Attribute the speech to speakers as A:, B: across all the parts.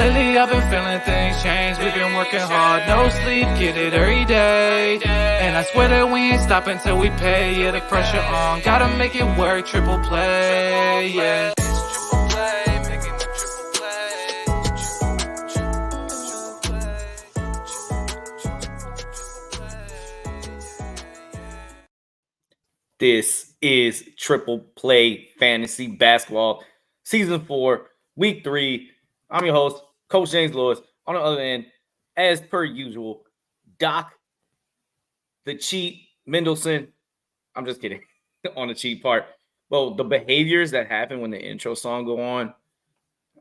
A: Lately I've been feeling things change. We've been working hard, no sleep, get it every day. And I swear that we ain't stopping till we pay. Yeah, the pressure on, gotta make it work. Triple play, yeah. Triple play, making the triple play.
B: This is Triple Play Fantasy Basketball, Season 4, Week 3. I'm your host, Coach James Lewis. On the other end, as per usual, Doc, the cheat, Mendelson. I'm just kidding on the cheat part. Well, the behaviors that happen when the intro song go on,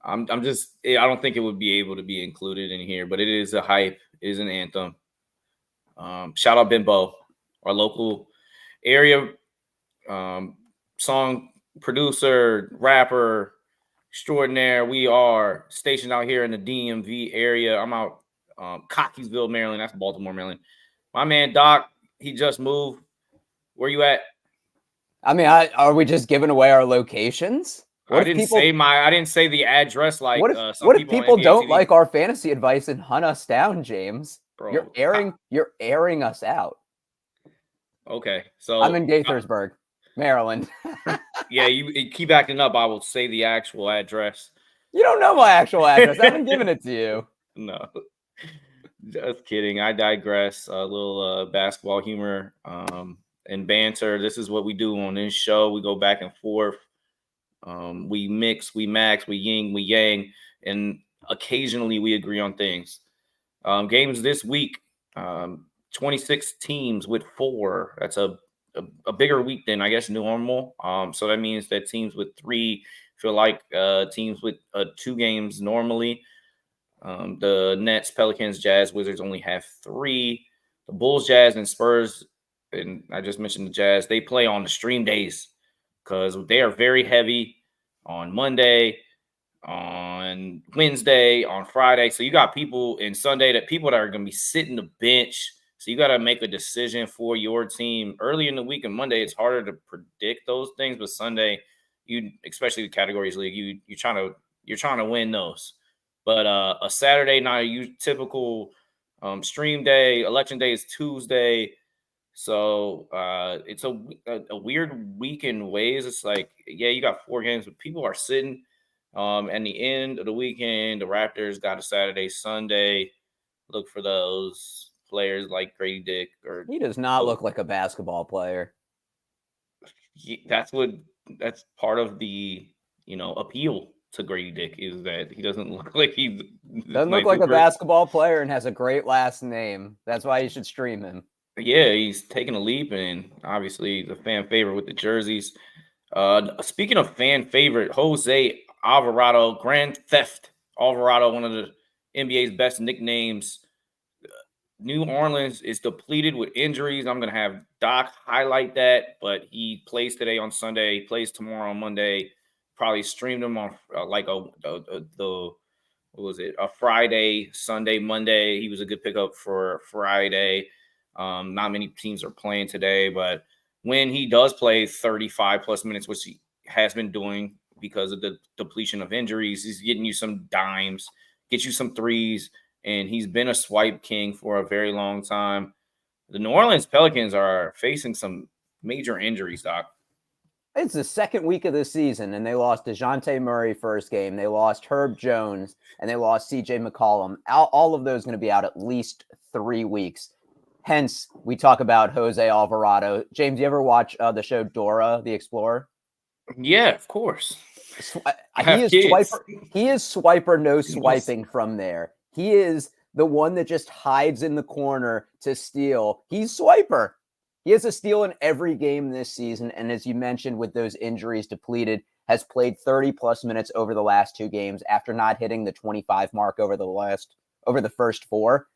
B: I don't think it would be able to be included in here, but it is a hype. It is an anthem. Shout out Bimbo, our local area song producer, rapper extraordinaire. We are stationed out here in the DMV area. I'm out Cockeysville, Maryland. That's Baltimore, Maryland. My man Doc, he just moved. Where you at?
C: I mean, are we just giving away our locations?
B: I didn't say the address. Like,
C: what if people don't like our fantasy advice and hunt us down, James? Bro, you're airing us out.
B: Okay, so
C: I'm in Gaithersburg, Maryland.
B: Yeah, you keep acting up. I will say the actual address.
C: You don't know my actual address. I haven't given it to you.
B: No, just kidding. I digress. A little basketball humor and banter. This is what we do on this show. We go back and forth. We mix, we max, we yin, we yang, and occasionally we agree on things. Games this week, 26 teams with 4. That's a bigger week than, I guess, normal. So that means that teams with 3 feel like teams with 2 games normally. The Nets, Pelicans, Jazz, Wizards only have 3. The Bulls, Jazz, and Spurs, and I just mentioned the Jazz, they play on the stream days because they are very heavy on Monday, on Wednesday, on Friday. So you got people in Sunday that are going to be sitting the bench. So you got to make a decision for your team early in the week. And Monday, it's harder to predict those things. But Sunday, especially the categories league, you're trying to win those. But a Saturday night, typical stream day, election day is Tuesday. So it's a weird week in ways. It's like, yeah, you got 4 games, but people are sitting. At the end of the weekend, the Raptors got a Saturday, Sunday. Look for those players like Grady Dick.
C: He does not look like a basketball player.
B: That's part of the appeal to Grady Dick is that he doesn't look like
C: a basketball player and has a great last name. That's why you should stream him.
B: Yeah, he's taking a leap, and obviously the fan favorite with the jerseys. Speaking of fan favorite, Jose Alvarado, Grand Theft Alvarado, one of the NBA's best nicknames. New Orleans is depleted with injuries. I'm going to have Doc highlight that, but he plays today on Sunday, plays tomorrow on Monday. Probably streamed him on a Friday, Sunday, Monday. He was a good pickup for Friday. Not many teams are playing today, but when he does play 35 plus minutes, which he has been doing because of the depletion of injuries, he's getting you some dimes, get you some threes, and he's been a swipe king for a very long time. The New Orleans Pelicans are facing some major injuries, Doc.
C: It's the second week of the season, and they lost DeJounte Murray first game. They lost Herb Jones, and they lost C.J. McCollum. All of those going to be out at least 3 weeks. Hence, we talk about Jose Alvarado. James, you ever watch the show Dora the Explorer?
B: Yeah, of course.
C: He is swiper, no swiping from there. He is the one that just hides in the corner to steal. He's swiper. He has a steal in every game this season, and as you mentioned, with those injuries depleted, has played 30-plus minutes over the last 2 games after not hitting the 25 mark over the first 4.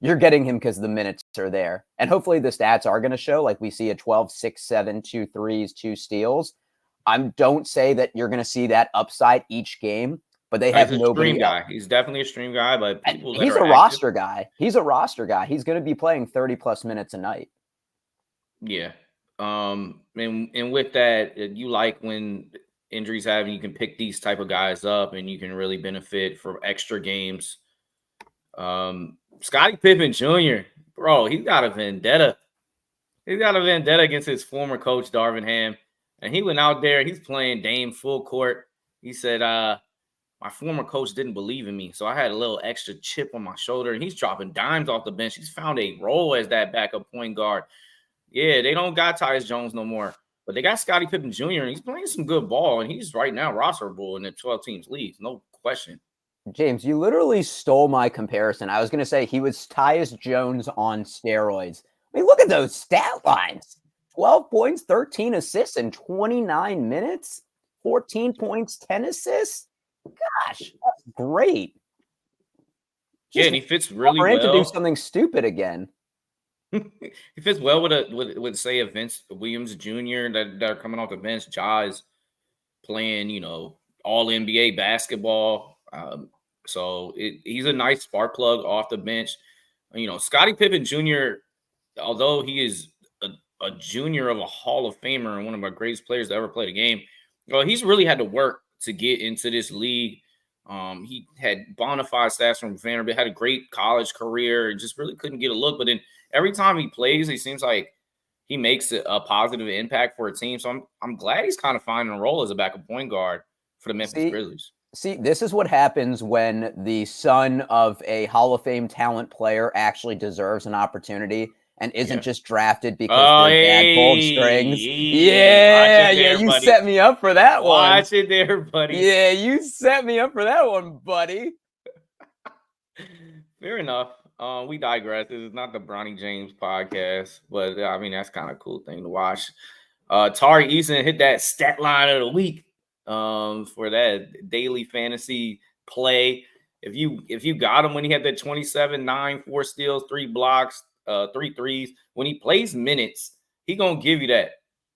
C: You're getting him because the minutes are there. And hopefully the stats are going to show, like we see a 12, 6, 7, 2 threes, 2 steals. Don't say that you're going to see that upside each game, but they have nobody.
B: Guy. He's definitely a stream guy, but
C: he's a roster guy. He's a roster guy. He's going to be playing 30-plus minutes a night.
B: Yeah. And with that, you like when injuries happen, you can pick these type of guys up and you can really benefit from extra games. Scotty Pippen Jr., bro, he's got a vendetta. He's got a vendetta against his former coach, Darvin Ham. And he went out there, he's playing Dame full court. He said, my former coach didn't believe in me, so I had a little extra chip on my shoulder, and he's dropping dimes off the bench. He's found a role as that backup point guard. Yeah, they don't got Tyus Jones no more, but they got Scotty Pippen Jr., and he's playing some good ball, and he's right now rosterable in the 12 teams league, no question.
C: James, you literally stole my comparison. I was going to say he was Tyus Jones on steroids. I mean, look at those stat lines. 12 points, 13 assists in 29 minutes, 14 points, 10 assists. Gosh, that's great.
B: Yeah, and he fits really well.
C: To do something stupid again.
B: He fits well with say a Vince Williams Jr. that are coming off the bench. Ja is playing, all NBA basketball. So he's a nice spark plug off the bench. Scotty Pippen Jr., although he is a junior of a Hall of Famer and one of our greatest players to ever play the game, he's really had to work to get into this league. He had bona fide stats from Vanderbilt, had a great college career, and just really couldn't get a look. But then every time he plays, he seems like he makes a positive impact for a team. So I'm glad he's kind of finding a role as a backup point guard for the Memphis Grizzlies.
C: See, this is what happens when the son of a Hall of Fame talent player actually deserves an opportunity and isn't just drafted because their dad pulled strings. Yeah, you set me up for that one.
B: Watch it there, buddy.
C: Yeah, you set me up for that one, buddy.
B: Fair enough. We digress. This is not the Bronny James podcast, but I mean, that's kind of a cool thing to watch. Tari Eason hit that stat line of the week for that daily fantasy play. If you got him when he had that 27, 9, 4 steals, 3 blocks, 3 threes, when he plays minutes, he gonna give you that.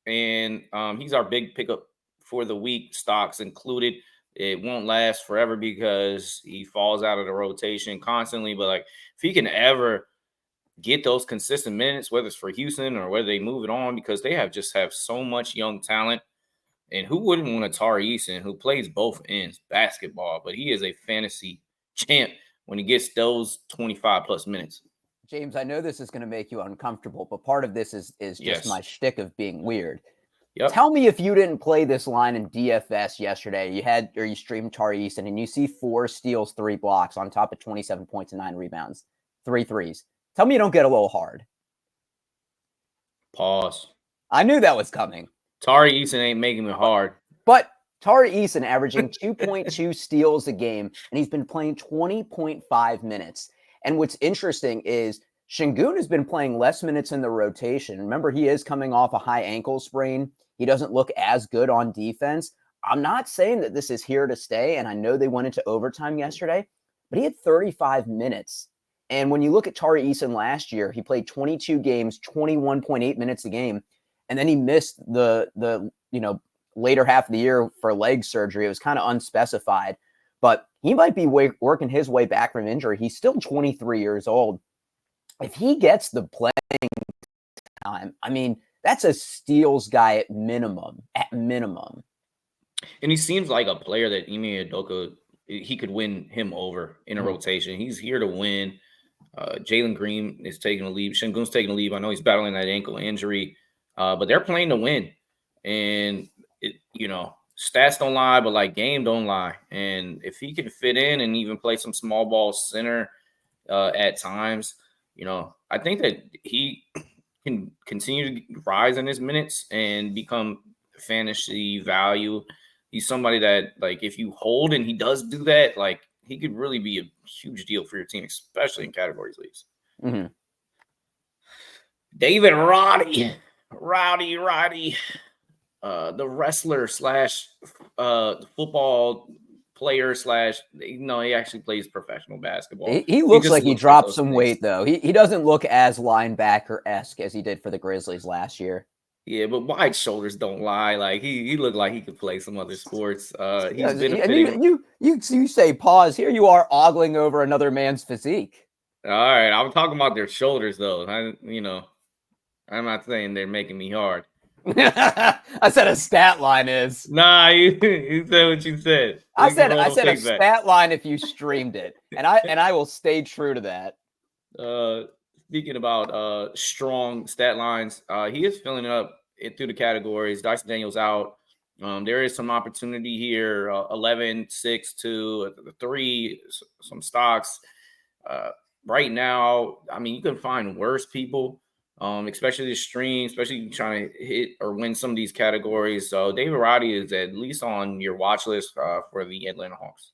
B: And he's our big pickup for the week, stocks included. It won't last forever because he falls out of the rotation constantly. But like, if he can ever get those consistent minutes, whether it's for Houston or whether they move it on, because they have so much young talent. And who wouldn't want a Tari Eason who plays both ends basketball, but he is a fantasy champ when he gets those 25 plus minutes.
C: James, I know this is going to make you uncomfortable, but part of this is just my shtick of being weird. Yep. Tell me if you didn't play this line in DFS yesterday. You streamed Tari Eason and you see 4 steals, 3 blocks on top of 27 points and 9 rebounds, 3 threes. Tell me you don't get a little hard.
B: Pause.
C: I knew that was coming.
B: Tari Eason ain't making it hard.
C: But Tari Eason averaging 2.2 steals a game, and he's been playing 20.5 minutes. And what's interesting is Şengün has been playing less minutes in the rotation. Remember, he is coming off a high ankle sprain. He doesn't look as good on defense. I'm not saying that this is here to stay, and I know they went into overtime yesterday, but he had 35 minutes. And when you look at Tari Eason last year, he played 22 games, 21.8 minutes a game, and then he missed the later half of the year for leg surgery. It was kind of unspecified, but he might be working his way back from injury. He's still 23 years old. If he gets the playing time, I mean, that's a steals guy at minimum.
B: And he seems like a player that Ime Udoka, he could win him over in a rotation. He's here to win. Jalen Green is taking a leave. Şengün's taking a leave. I know he's battling that ankle injury, but they're playing to win. And, stats don't lie, but like game don't lie. And if he can fit in and even play some small ball center at times, I think that he can continue to rise in his minutes and become fantasy value. He's somebody that, like, if you hold and he does do that, like, he could really be a huge deal for your team, especially in categories leagues.
C: Mm-hmm.
B: David Roddy, the wrestler / football player / he actually plays professional basketball.
C: He looks like he dropped some weight, though. He doesn't look as linebacker-esque as he did for the Grizzlies last year.
B: Yeah, but wide shoulders don't lie. Like he looked like he could play some other sports. He's
C: benefiting. You say pause. Here you are ogling over another man's physique.
B: All right, I'm talking about their shoulders, though. I'm not saying they're making me hard.
C: I said a stat line is.
B: Nah, you said what you said.
C: I
B: We can
C: said
B: roll the
C: a
B: tape back.
C: stat line if you streamed it, and I will stay true to that.
B: Speaking about strong stat lines, he is filling up it through the categories. Dyson Daniels out. There is some opportunity here. 11, 6, 2, 3, some stocks. Right now, I mean, you can find worse people, especially the stream, especially trying to hit or win some of these categories. So David Roddy is at least on your watch list for the Atlanta Hawks.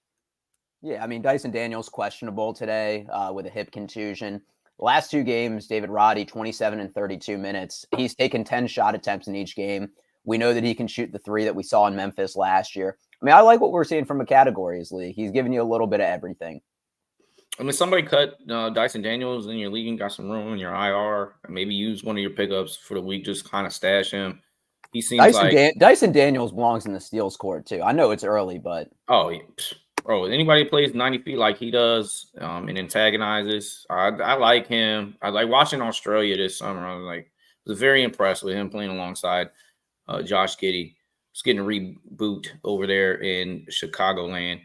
C: Yeah, I mean, Dyson Daniels questionable today with a hip contusion. Last 2 games, David Roddy, 27 and 32 minutes. He's taken 10 shot attempts in each game. We know that he can shoot the 3 that we saw in Memphis last year. I mean, I like what we're seeing from a categories league. He's giving you a little bit of everything.
B: I mean, somebody cut Dyson Daniels in your league and got some room in your IR. Maybe use one of your pickups for the week. Just kind of stash him. He seems
C: Dyson Daniels belongs in the steals court too. I know it's early, but
B: bro, anybody plays 90 feet like he does and antagonizes, I like him. I like watching Australia this summer. I was very impressed with him playing alongside Josh Giddey. Just getting a reboot over there in Chicagoland.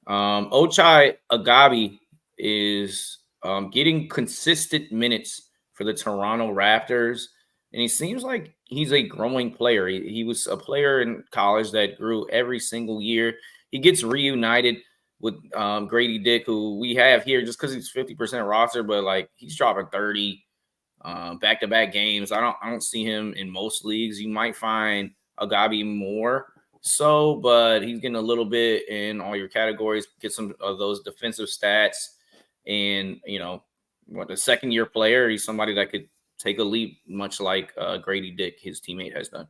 B: Ochai Agabi is getting consistent minutes for the Toronto Raptors, and he seems like he's a growing player. He was a player in college that grew every single year. He gets reunited with Grady Dick, who we have here just because he's 50% roster, but like he's dropping 30 back-to-back games. I don't see him in most leagues. You might find Agabi more so, but he's getting a little bit in all your categories. Get some of those defensive stats, and the second-year player, he's somebody that could take a leap, much like Grady Dick, his teammate, has done.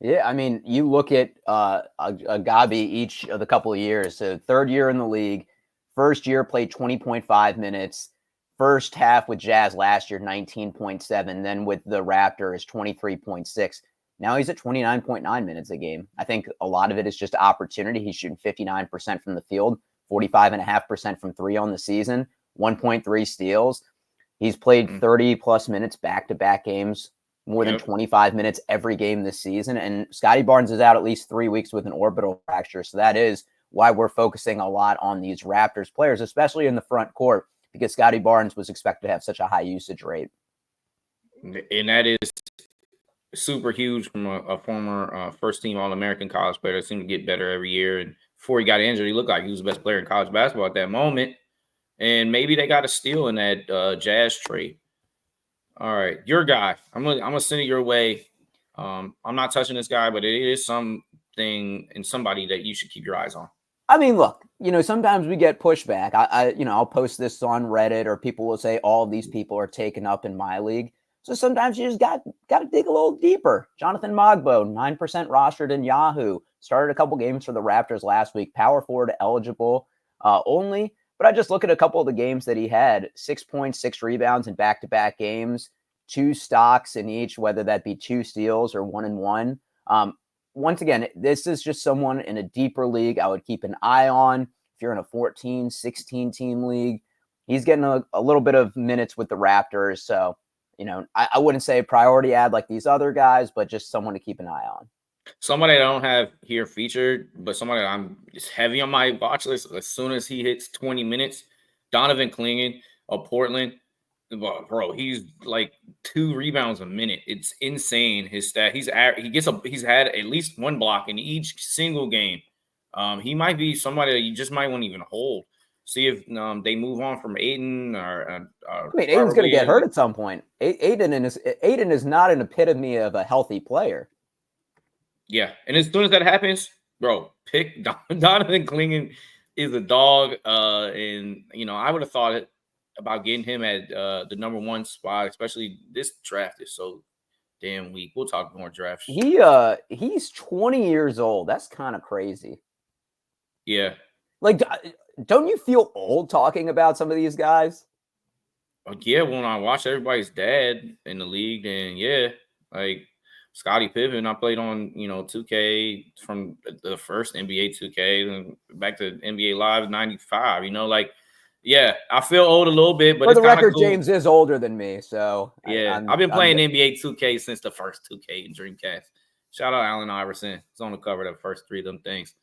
C: Yeah, I mean, you look at Agabi each of the couple of years. So 3rd year in the league, first year played 20.5 minutes. First half with Jazz last year, 19.7. Then with the Raptors, 23.6. Now he's at 29.9 minutes a game. I think a lot of it is just opportunity. He's shooting 59% from the field, 45.5% from 3 on the season, 1.3 steals. He's played 30-plus minutes back-to-back games, more than 25 minutes every game this season. And Scotty Barnes is out at least 3 weeks with an orbital fracture. So that is why we're focusing a lot on these Raptors players, especially in the front court, because Scotty Barnes was expected to have such a high usage rate.
B: And that is super huge from a former first-team All-American college player that seemed to get better every year. And before he got injured, he looked like he was the best player in college basketball at that moment. And maybe they got a steal in that Jazz trade. All right, your guy. I'm gonna send it your way. I'm not touching this guy, but it is something and somebody that you should keep your eyes on.
C: I mean, look, sometimes we get pushback. I'll post this on Reddit, or people will say all of these people are taken up in my league. So sometimes you just got to dig a little deeper. Jonathan Mogbo, 9% rostered in Yahoo, started a couple games for the Raptors last week. Power forward eligible only. But I just look at a couple of the games that he had, 6 points, 6 rebounds in back-to-back games, 2 stocks in each, whether that be 2 steals or 1 and 1. Once again, this is just someone in a deeper league I would keep an eye on. If you're in a 14, 16 team league, he's getting a little bit of minutes with the Raptors. So, I wouldn't say priority ad like these other guys, but just someone to keep an eye on.
B: Somebody I don't have here featured, but somebody I'm just heavy on my watch list as soon as he hits 20 minutes, Donovan Clingan of Portland. Bro, he's like 2 rebounds a minute. It's insane. His stat. He's had at least 1 block in each single game. He might be somebody that you just might want to even hold. See if they move on from Aiden or.
C: I mean, Aiden's going to get hurt at some point. Aiden is not an epitome of a healthy player.
B: Yeah, and as soon as that happens, bro, pick Donovan Clingan is a dog. And I would have thought about getting him at the number 1 spot, especially this draft is so damn weak. We'll talk more drafts.
C: He's 20 years old. That's kind of crazy.
B: Yeah.
C: Like, don't you feel old talking about some of these guys?
B: Yeah, when I watch everybody's dad in the league, then yeah, like Scotty Pippen, I played on 2K from the first NBA 2K and back to NBA Live 95. Yeah, I feel old a little bit, but
C: For
B: it's
C: the
B: kind of
C: record,
B: cool.
C: James is older than me, so
B: Yeah, I've been playing NBA 2K since the first 2K in Dreamcast. Shout out Allen Iverson. He's on the cover of the first 3 of them things.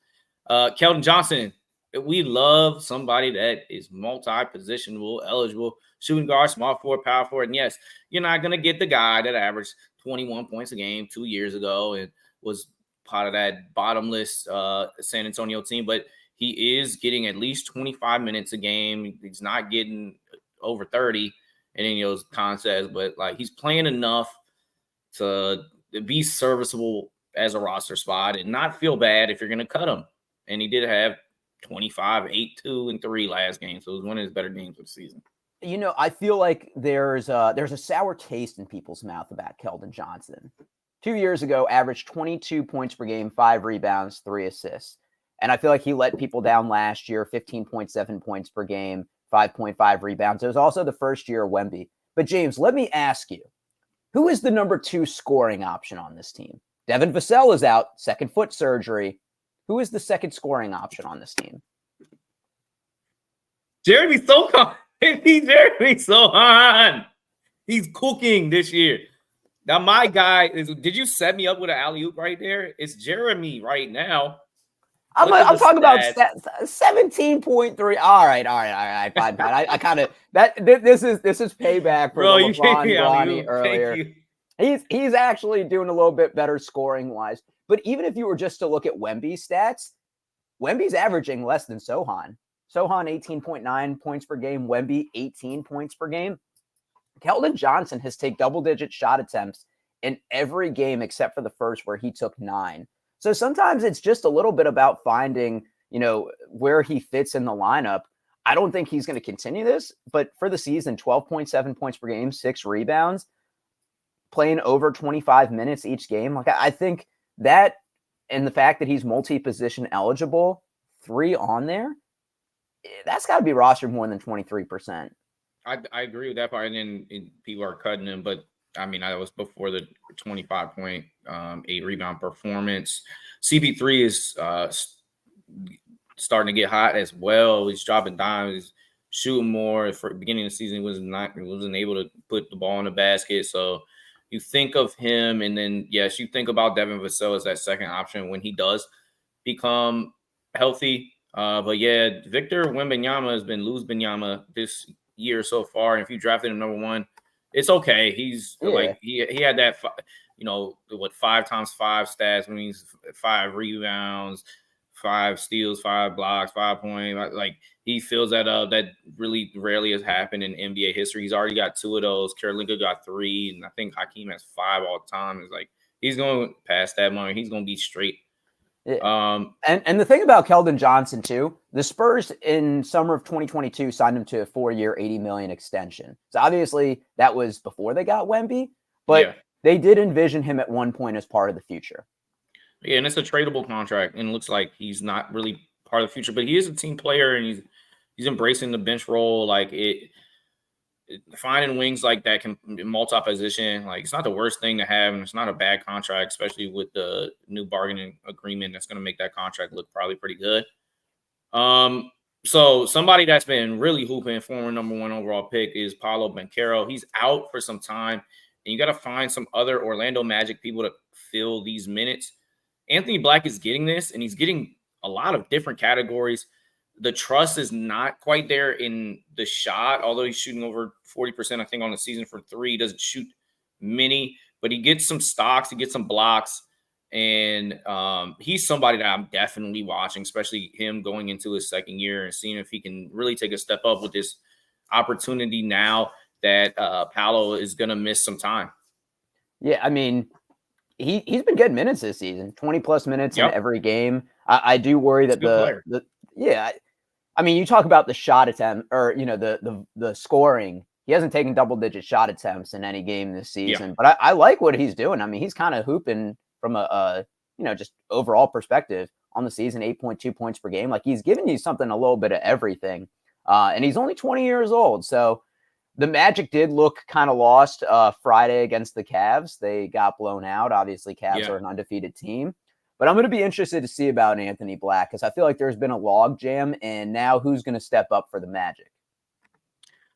B: Keldon Johnson. We love somebody that is multi-positionable, eligible, shooting guard, small forward, power forward. And yes, you're not going to get the guy that averaged 21 points a game 2 years ago and was part of that bottomless San Antonio team, but he is getting at least 25 minutes a game. He's not getting over 30 in any of those contests, but like he's playing enough to be serviceable as a roster spot and not feel bad if you're going to cut him. And he did have 25, 8, 2, and 3 last game. So it was one of his better games of the season.
C: You know, I feel like there's a sour taste in people's mouth about Keldon Johnson. 2 years ago, averaged 22 points per game, 5 rebounds, 3 assists. And I feel like he let people down last year, 15.7 points per game, 5.5 rebounds. It was also the first year of Wemby. But James, let me ask you, who is the number 2 scoring option on this team? Devin Vassell is out, second foot surgery. Who is the second scoring option on this team?
B: Jeremy Sochan. Jeremy Sochan. He's cooking this year. Now, my guy is. Did you set me up with an alley-oop right there? It's Jeremy right now.
C: I'm talking about 17.3. All right, fine. I kind of this is payback for the LeBron Ronnie earlier. He's actually doing a little bit better scoring wise. But even if you were just to look at Wemby's stats, Wemby's averaging less than Sochan. Sochan 18.9 points per game, Wemby 18 points per game. Keldon Johnson has taken double-digit shot attempts in every game except for the first where he took 9. So sometimes it's just a little bit about finding, where he fits in the lineup. I don't think he's going to continue this, but for the season, 12.7 points per game, 6 rebounds, playing over 25 minutes each game. Like I think that, and the fact that he's multi-position eligible, 3 on there, that's got to be rostered more than 23%.
B: I agree with that part. And then people are cutting him, but I mean, that was before the 25 point, 8 rebound performance. CP3 is starting to get hot as well. He's dropping dimes, he's shooting more. For the beginning of the season, he wasn't able to put the ball in the basket. So you think of him, and then yes, you think about Devin Vassell as that second option when he does become healthy. But yeah, Victor Wembanyama has been Luz Benyama this year so far. And if you drafted him number 1, it's okay. He's like he had that 5 times 5 stats when he's 5 rebounds, 5 steals, 5 blocks, 5 points. Like he fills that up. That really rarely has happened in NBA history. He's already got 2 of those. Karolinka got 3, and I think Hakeem has 5 all the time. It's like he's going past that moment. He's going to be straight.
C: Yeah. And the thing about Keldon Johnson too, the Spurs in summer of 2022 signed him to a 4-year, $80 million extension. So obviously that was before they got Wemby, but they did envision him at one point as part of the future.
B: Yeah, and it's a tradable contract, and it looks like he's not really part of the future, but he is a team player, and he's embracing the bench role. Like finding wings like that can multi-position. Like it's not the worst thing to have, and it's not a bad contract, especially with the new bargaining agreement that's going to make that contract look probably pretty good. So somebody that's been really hooping, former number 1 overall pick, is Paolo Banchero. He's out for some time, and you got to find some other Orlando Magic people to fill these minutes. Anthony Black is getting this, and he's getting a lot of different categories. The trust is not quite there in the shot, although he's shooting over 40%, I think, on the season for 3. He doesn't shoot many, but he gets some stocks, he gets some blocks, and he's somebody that I'm definitely watching, especially him going into his second year and seeing if he can really take a step up with this opportunity now that Paolo is going to miss some time.
C: Yeah, I mean, he's been getting minutes this season, 20-plus minutes in every game. I do worry that I mean, you talk about the shot attempt or, the scoring. He hasn't taken double-digit shot attempts in any game this season. But I like what he's doing. I mean, he's kind of hooping from a just overall perspective on the season, 8.2 points per game. Like he's giving you something, a little bit of everything. And he's only 20 years old. So the Magic did look kind of lost Friday against the Cavs. They got blown out. Obviously, Cavs are an undefeated team. But I'm going to be interested to see about Anthony Black because I feel like there's been a log jam, and now who's going to step up for the Magic?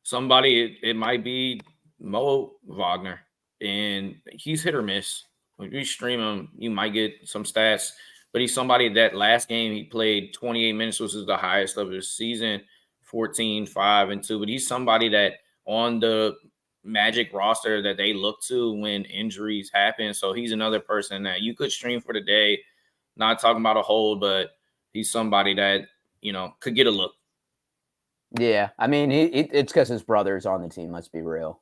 B: somebody, it might be Wagner, and he's hit or miss. When you stream him, you might get some stats, but he's somebody that last game he played 28 minutes, which is the highest of his season, 14, 5, and 2. But he's somebody that on the Magic roster that they look to when injuries happen. So he's another person that you could stream for the day. Not talking about a hold, but he's somebody that, could get a look.
C: Yeah, I mean, it's because his brother's on the team. Let's be real.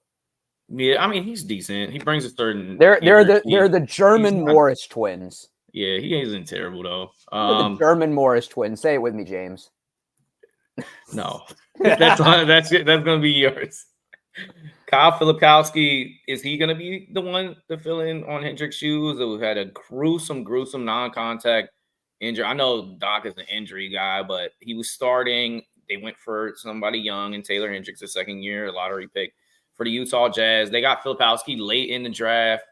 B: Yeah, I mean, he's decent. He brings a certain.
C: They're the German Morris twins.
B: Yeah, he isn't terrible though.
C: The German Morris twins. Say it with me, James.
B: No, that's gonna be yours. Kyle Filipkowski, is he gonna be the one to fill in on Hendrick's shoes? Who had a gruesome non-contact injury? I know Doc is an injury guy, but he was starting. They went for somebody young, and Taylor Hendricks, a second year lottery pick for the Utah Jazz. They got Filipkowski late in the draft.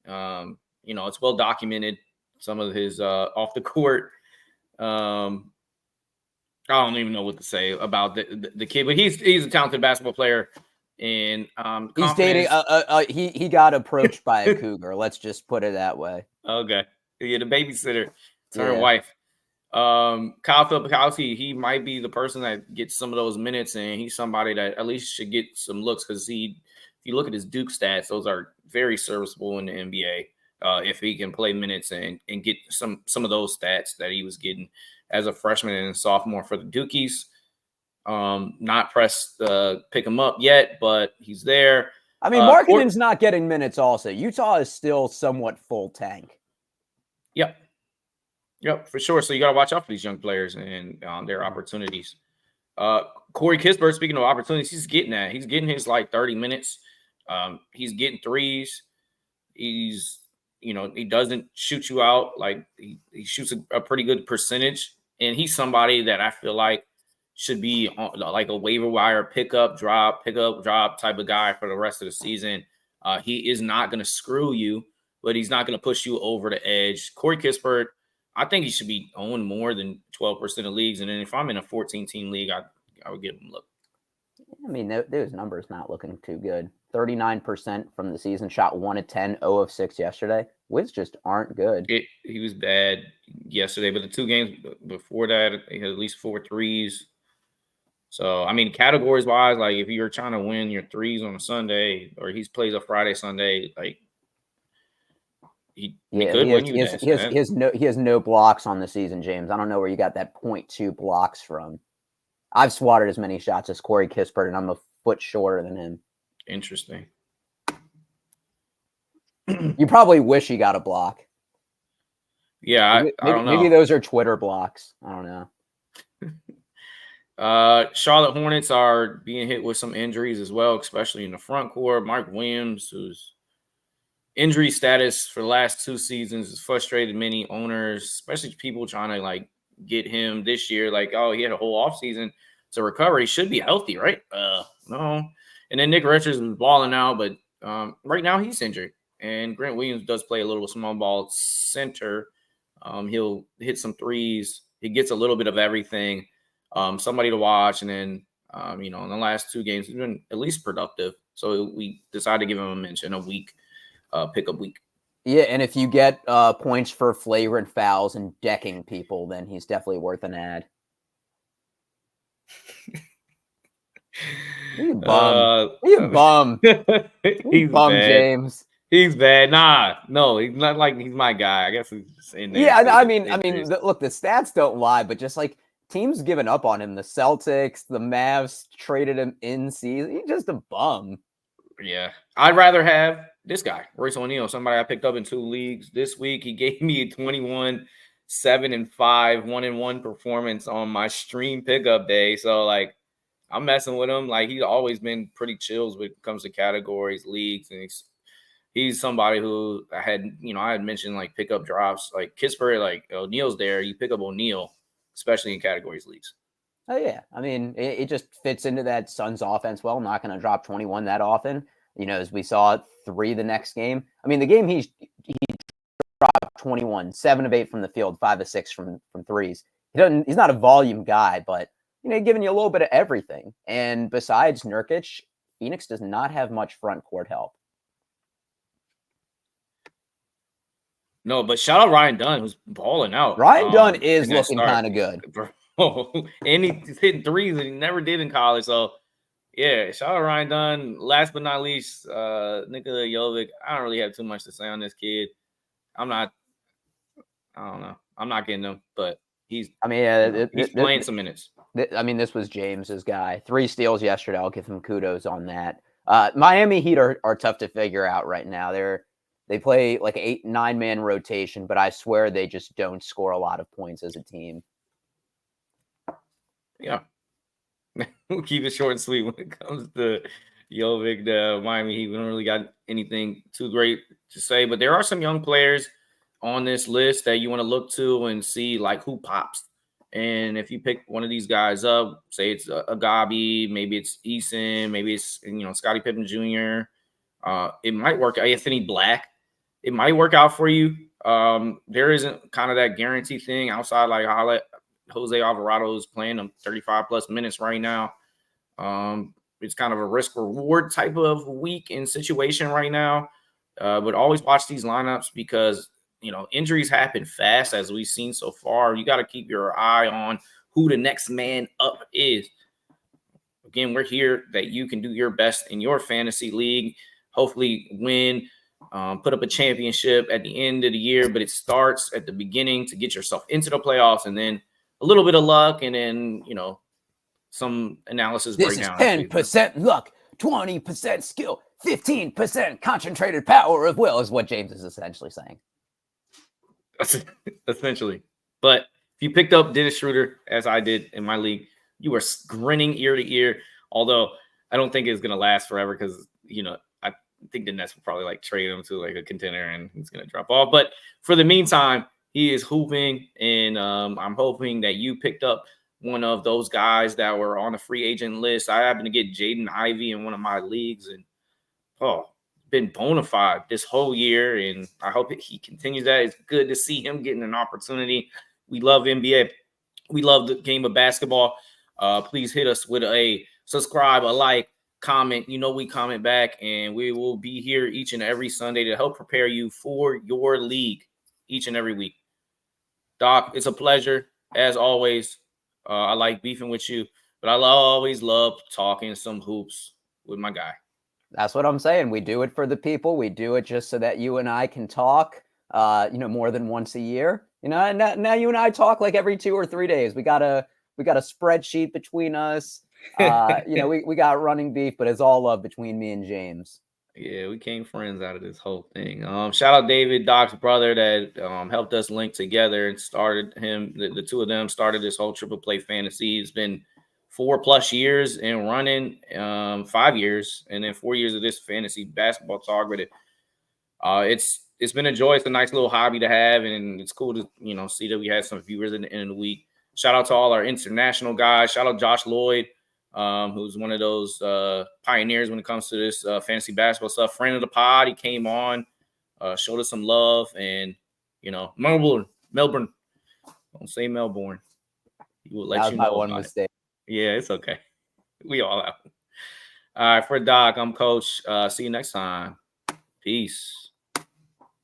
B: It's well documented, some of his off the court. I don't even know what to say about the kid, but he's a talented basketball player. And
C: he's dating. He got approached by a cougar. Let's just put it that way.
B: Okay, yeah, the babysitter turned wife. Kyle Filipkowski, he might be the person that gets some of those minutes, and he's somebody that at least should get some looks because if you look at his Duke stats, those are very serviceable in the NBA. If he can play minutes and get some of those stats that he was getting as a freshman and sophomore for the Dukies. Not pressed to pick him up yet, but he's there.
C: I mean, Markkanen's not getting minutes also. Utah is still somewhat full tank.
B: Yep, for sure. So you got to watch out for these young players and their opportunities. Corey Kispert, speaking of opportunities, he's getting that. He's getting his 30 minutes. He's getting threes. He's, he doesn't shoot you out. He shoots a pretty good percentage. And he's somebody that I feel like should be on, like a waiver wire pickup, drop type of guy for the rest of the season. He is not going to screw you, but he's not going to push you over the edge. Corey Kispert, I think he should be owned more than 12% of leagues. And then if I'm in a 14-team league, I would give him a look.
C: I mean, those numbers not looking too good. 39% from the season, shot 1 of 10, 0 of 6 yesterday. Wiz just aren't good.
B: He was bad yesterday, but the 2 games before that, he had at least 4 threes. So, I mean, categories-wise, if you're trying to win your threes on a Sunday or he plays a Friday, Sunday, he has
C: no blocks on the season, James. I don't know where you got that 0.2 blocks from. I've swatted as many shots as Corey Kispert, and I'm a foot shorter than him.
B: Interesting.
C: You probably wish he got a block.
B: Yeah, I don't know.
C: Maybe those are Twitter blocks. I don't know.
B: Charlotte Hornets are being hit with some injuries as well, especially in the front court. Mark Williams, whose injury status for the last 2 seasons has frustrated many owners, especially people trying to get him this year. He had a whole offseason to recover. He should be healthy, right? No. And then Nick Richards is balling out, but right now he's injured. And Grant Williams does play a little small ball center. He'll hit some threes. He gets a little bit of everything. Somebody to watch. And then, in the last 2 games, he's been at least productive. So we decided to give him a mention, a week, pickup week.
C: Yeah, and if you get points for flagrant fouls and decking people, then he's definitely worth an ad. You bum.
B: He's
C: bum,
B: bad.
C: James.
B: He's bad. No, he's not he's my guy. I guess he's just in there.
C: Yeah, I mean, look, the stats don't lie, but just teams giving up on him. The Celtics, the Mavs traded him in season. He's just a bum.
B: Yeah, I'd rather have this guy, Royce O'Neale, somebody I picked up in 2 leagues this week. He gave me a 21, 7-5, 1-1 performance on my stream pickup day. So I'm messing with him. He's always been pretty chills when it comes to categories, leagues, and he's somebody who I had mentioned pickup drops, Kispert, O'Neal's there. You pick up O'Neale, especially in categories leagues.
C: Oh yeah, I mean it just fits into that Suns offense well. Not going to drop 21 that often. As we saw 3 the next game. I mean the game he dropped 21, 7 of 8 from the field, 5 of 6 from threes. He's not a volume guy, but giving you a little bit of everything. And besides Nurkic, Phoenix does not have much front court help.
B: No, but shout out Ryan Dunn, who's balling out.
C: Ryan Dunn is looking kind of good.
B: Bro, and he's hitting threes that he never did in college. So, yeah, shout out Ryan Dunn. Last but not least, Nikola Jovic. I don't really have too much to say on this kid. I don't know. I'm not getting him, but he's playing some minutes.
C: This was James's guy. 3 steals yesterday. I'll give him kudos on that. Miami Heat are tough to figure out right now. They play like 8-9 man rotation, but I swear they just don't score a lot of points as a team.
B: Yeah. We'll keep it short and sweet when it comes to Jovic, the Miami Heat. We don't really got anything too great to say, but there are some young players on this list that you want to look to and see like who pops. And if you pick one of these guys up, say it's Ogbaji, maybe it's Eason, maybe it's Scotty Pippen Jr. It might work. Anthony Black, it might work out for you. There isn't kind of that guarantee thing outside like Jose Alvarado is playing them 35 plus minutes right now. It's kind of a risk reward type of week and situation right now. But always watch these lineups because injuries happen fast, as we've seen so far. You got to keep your eye on who the next man up is. Again, we're here that you can do your best in your fantasy league, hopefully win, put up a championship at the end of the year, but it starts at the beginning to get yourself into the playoffs, and then a little bit of luck, and then, some analysis breakdown.
C: This is 10% luck, 20% skill, 15% concentrated power of will is what James is essentially saying.
B: Essentially. But if you picked up Dennis Schroeder, as I did in my league, you were grinning ear to ear, although I don't think it's going to last forever because, I think the Nets will probably trade him to a contender and he's going to drop off. But for the meantime, he is hooping, and I'm hoping that you picked up one of those guys that were on the free agent list. I happened to get Jaden Ivey in one of my leagues, and been bona fide this whole year, and I hope he continues that. It's good to see him getting an opportunity. We love NBA. We love the game of basketball. Please hit us with a subscribe, a like, comment. We comment back, and we will be here each and every Sunday to help prepare you for your league each and every week. Doc, it's a pleasure, as always. I like beefing with you, but I always love talking some hoops with my guy.
C: That's what I'm saying. We do it for the people. We do it just so that you and I can talk, more than once a year. And now you and I talk like every 2 or 3 days. We got a spreadsheet between us. We got running beef, but it's all love between me and James.
B: Yeah, we came friends out of this whole thing. Shout out David, Doc's brother, that helped us link together and started him. The two of them started this whole Triple Play Fantasy. It's been 4+ years and running, 5 years, and then 4 years of this fantasy basketball talk. But it's been a joy. It's a nice little hobby to have, and it's cool to see that we had some viewers at the end of the week. Shout out to all our international guys. Shout out Josh Lloyd, who's one of those pioneers when it comes to this fantasy basketball stuff. Friend of the pod, he came on, showed us some love, and Melbourne. Don't say Melbourne. He will let you know.
C: That was my one mistake.
B: Yeah, it's okay. We all out. All right, for Doc, I'm Coach. See you next time. Peace.